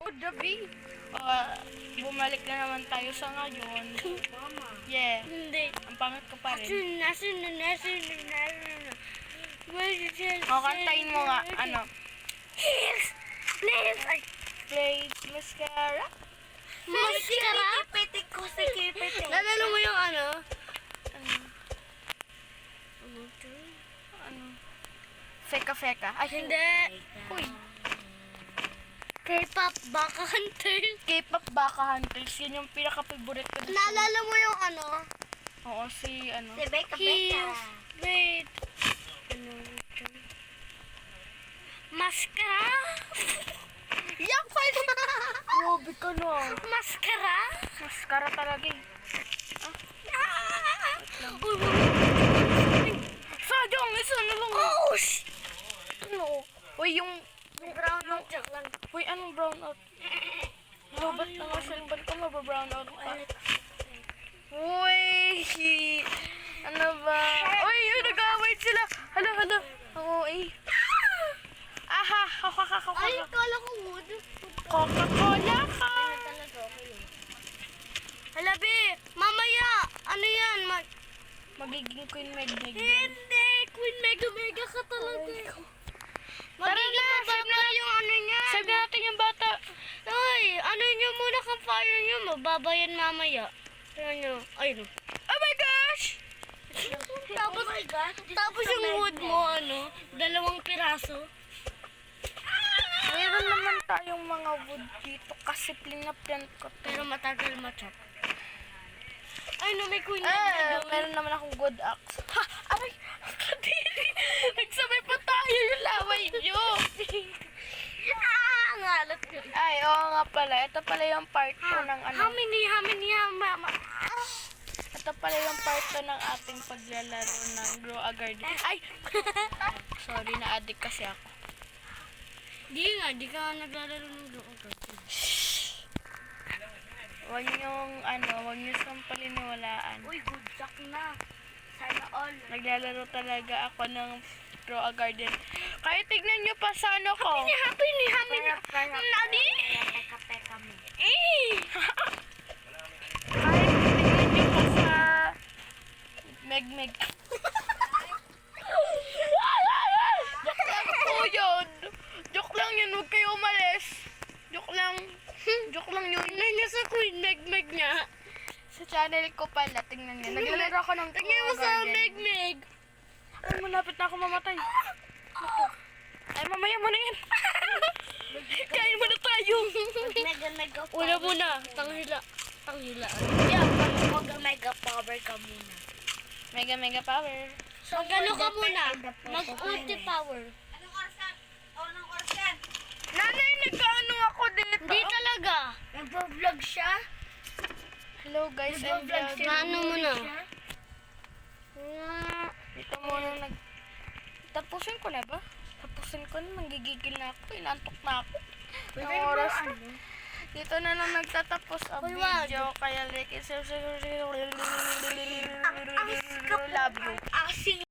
Oh, Dabi. Bumalik na naman tayo sa ngayon. Yeah. Hindi. Ang pangit ko pa rin. Kantahin mo nga, ano? Play mascara. Mascara? Nalala mo yung ano? Feka. Ay, Hindi. Uy. K-pop baka hunters. K-pop Baka Hunters. Yun yung pinaka-favorite ko. Naalala mo yung ano? Oo, si ano. Becca. Wait. Ano ito? Mascara? Yak, fine! Grabe ka na. Mascara? Mascara talaga eh. Sadyang, isa na lang. Oh, Ano? Uy, yung brown out lang. Uy, anong brown out? Lobat na nga cellphone ko, mababrown out pa. Uy! Ano ba? Uy, nag-away sila! Hala. Oo, eh. Aha! Ay, kala ko wood. Coca-Cola ka! Hala, be, mamaya. Ano yan? Magiging Queen Meg yan. Hindi, Queen Mega ka talaga. Tara na, Magiging mababa yung ano niya. Save natin yung bata. Ay, ano nyo muna kang fire nyo. Mababa yan mamaya. Tignan nyo. Ay, no. Oh my gosh! Tapos yung wood mo, ano, 2 piraso. Mayroon naman tayong mga wood dito kasi plinaplant ko to. Pero matagal ma-chop. Ay, no, may Queen Eh, Mega. meron naman akong good axe. Ha! Aray! Kadiri! Nagsabay pa tayo yung laway nyo! Ngalat ko. Ay, oo nga pala. Ito pala yung part 2 ng ano. How many, mama? Ito pala yung part 2 ng ating paglalaro ng Grow a Garden. Ay! Sorry, na-addict kasi ako. Di ka naglalaro ng doon. Huwag nyo siyang paliniwalaan. Uy, good luck na. Sana all. Naglalaro talaga ako ng Grow a Garden. Kahit tignan nyo pa sa ano ko. Happy ni. Nani? Peka mo. Kahit tignan nyo pa sa Meg. Joke lang po yun. Joke lang yun. Huwag kayo umalis. Joke lang yun. Tingnan niya sa Queen Meg niya. Sa channel ko pala. Tingnan nyo. Naglalaro ako ng Tingnan mo Grow a sa Garden. Meg. Ay, malapit na ako mamatay. Naku. Ay, mamaya mo na yan. Kain mo na tayo. Mega. Una muna. Tanghila. Yeah, mega power ka muna. Mega power. Mag-ano ka muna? Mag-ulti power. Anong oras yan? Nanay, nagkaano ako dito? Hindi talaga. Nag-vlog siya? Hello guys, I'm vlogging. Ano muna? Dito muna Tapusin ko na ba? Tapusin ko na, manggigigil na ako. Inantok na ako. Ang oras. Dito na lang nagtatapos ang Uy, wag. video. Kaya like, love you. Asing